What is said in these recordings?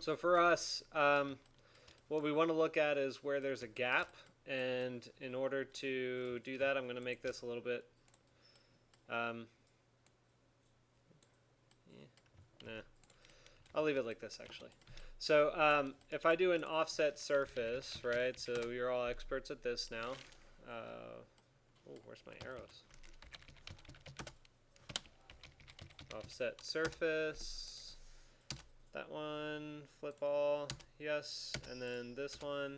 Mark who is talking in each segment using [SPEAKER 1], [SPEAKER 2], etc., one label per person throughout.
[SPEAKER 1] So for us, what we want to look at is where there's a gap, and in order to do that, I'm going to make this a little bit. Nah, I'll leave it like this actually. So if I do an offset surface, right? So you're all experts at this now. Oh, where's my arrows? Offset surface. That one, flip all, yes, and then this one,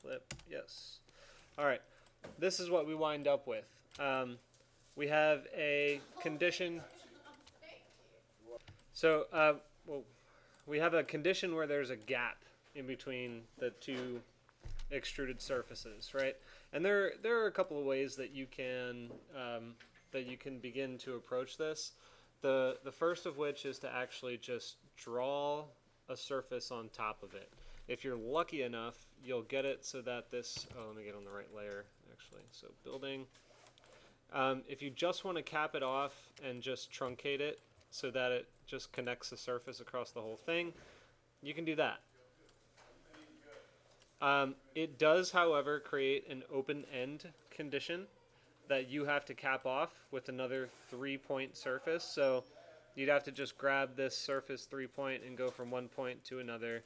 [SPEAKER 1] flip, yes. All right, this is what we wind up with. We have a condition. So, well, we have a condition where there's a gap in between the two extruded surfaces, right? And there are a couple of ways that you can begin to approach this. The first of which is to actually just draw a surface on top of it. If you're lucky enough, you'll get it so that this. Oh, let me get on the right layer actually. So building. If you just want to cap it off and just truncate it so that it just connects the surface across the whole thing, you can do that. It does, however, create an open-end condition that you have to cap off with another 3-point surface. So you'd have to just grab this surface 3-point and go from one point to another,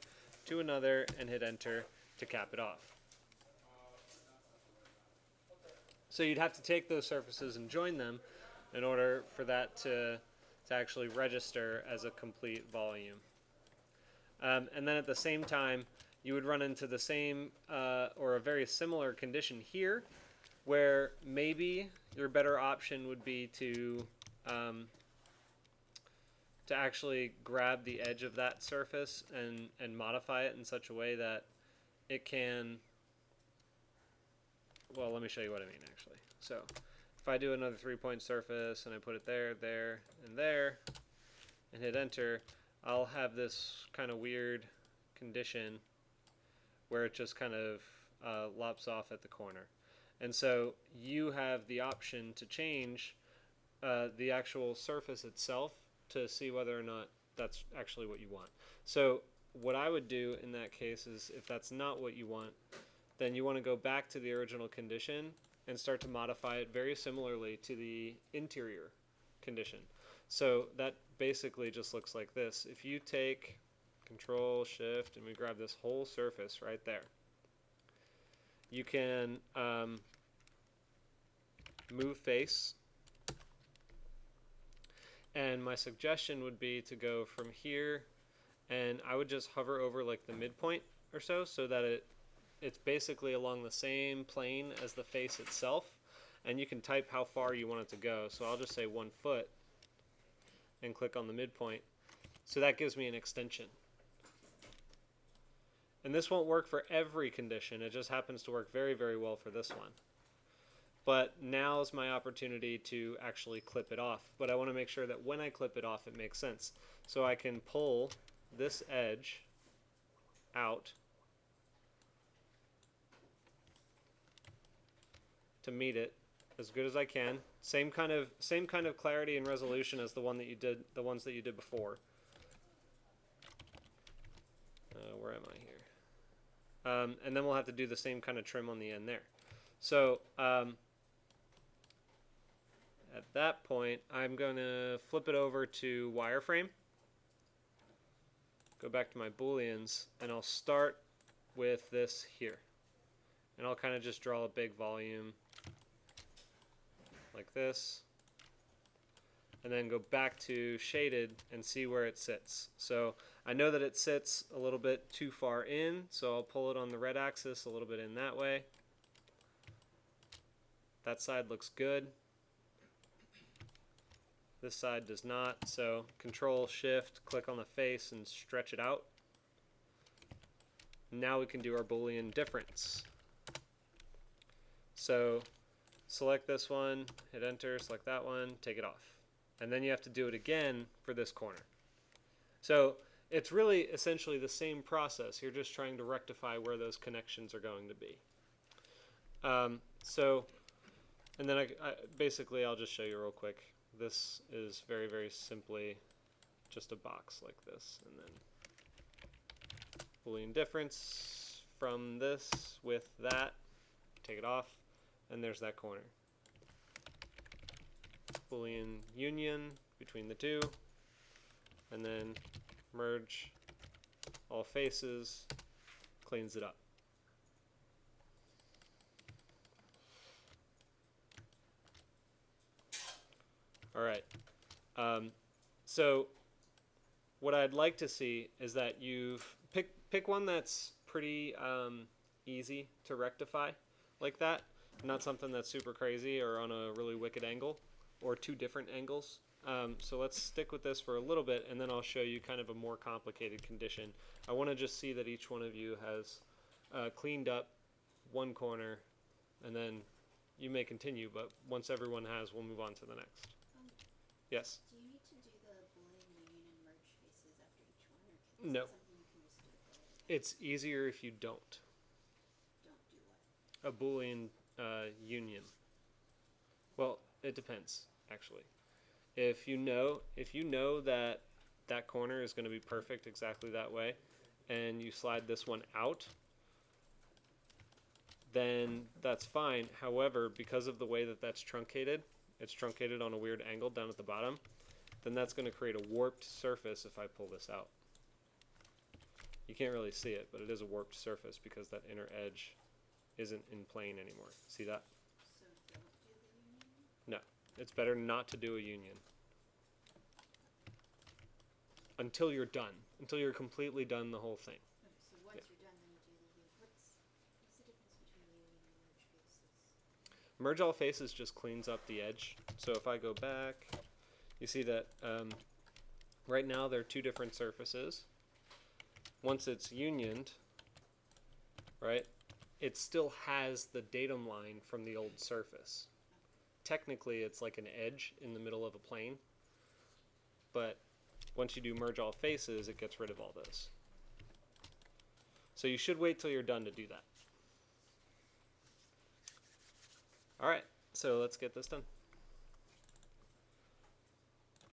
[SPEAKER 1] and hit enter to cap it off. So you'd have to take those surfaces and join them in order for that to actually register as a complete volume. And then at the same time, you would run into the same or a very similar condition here, where maybe your better option would be to actually grab the edge of that surface and modify it in such a way that it can. Well, let me show you what I mean actually. So if I do another 3-point surface and I put it there, there, and there, and hit enter, I'll have this kind of weird condition where it just kind of lops off at the corner. And so you have the option to change the actual surface itself to see whether or not that's actually what you want. So what I would do in that case is, if that's not what you want, then you want to go back to the original condition and start to modify it very similarly to the interior condition. So that basically just looks like this. If you take Control Shift and we grab this whole surface right there, you can move face, and my suggestion would be to go from here, and I would just hover over like the midpoint or so that it's basically along the same plane as the face itself, and you can type how far you want it to go. So I'll just say 1 foot and click on the midpoint. So that gives me an extension. And this won't work for every condition. It just happens to work very, very well for this one. But now is my opportunity to actually clip it off. But I want to make sure that when I clip it off, it makes sense. So I can pull this edge out to meet it as good as I can. Same kind of clarity and resolution as the ones that you did before. Where am I here? And then we'll have to do the same kind of trim on the end there. So at that point, I'm going to flip it over to wireframe, go back to my Booleans, and I'll start with this here. And I'll kind of just draw a big volume like this, and then go back to shaded and see where it sits. So I know that it sits a little bit too far in, so I'll pull it on the red axis a little bit in that way. That side looks good. This side does not, so Control Shift, click on the face and stretch it out. Now we can do our Boolean difference. So select this one, hit enter, select that one, take it off. And then you have to do it again for this corner. So it's really essentially the same process. You're just trying to rectify where those connections are going to be. And then basically I'll just show you real quick. This is very, very simply just a box like this. And then Boolean difference from this with that, take it off, and there's that corner. Boolean union between the two, and then merge all faces, cleans it up. All right. So what I'd like to see is that you've pick one that's pretty easy to rectify like that, not something that's super crazy or on a really wicked angle or two different angles. So let's stick with this for a little bit, and then I'll show you kind of a more complicated condition. I want to just see that each one of you has cleaned up one corner, and then you may continue, but once everyone has, we'll move on to the next. Yes?
[SPEAKER 2] Do you need to do the Boolean union and merge faces after each one, or is
[SPEAKER 1] No.
[SPEAKER 2] that something you can just do at the end?
[SPEAKER 1] It's easier if you don't.
[SPEAKER 2] Don't do what?
[SPEAKER 1] A Boolean union. Well, it depends, actually. If you know that that corner is going to be perfect exactly that way, and you slide this one out, then that's fine. However, because of the way that that's truncated, it's truncated on a weird angle down at the bottom, then that's going to create a warped surface if I pull this out. You can't really see it, but it is a warped surface because that inner edge isn't in plane anymore. See that?
[SPEAKER 2] So don't do the union?
[SPEAKER 1] No. It's better not to do a union. Until you're done. Until you're completely done the whole thing.
[SPEAKER 2] Okay, so once you're done, then you do the union. What's the difference between the union and merge faces?
[SPEAKER 1] Merge all faces just cleans up the edge. So if I go back, you see that right now there are two different surfaces. Once it's unioned, right, it still has the datum line from the old surface. Technically, it's like an edge in the middle of a plane, but once you do merge all faces, it gets rid of all this. So you should wait till you're done to do that. All right, so let's get this done.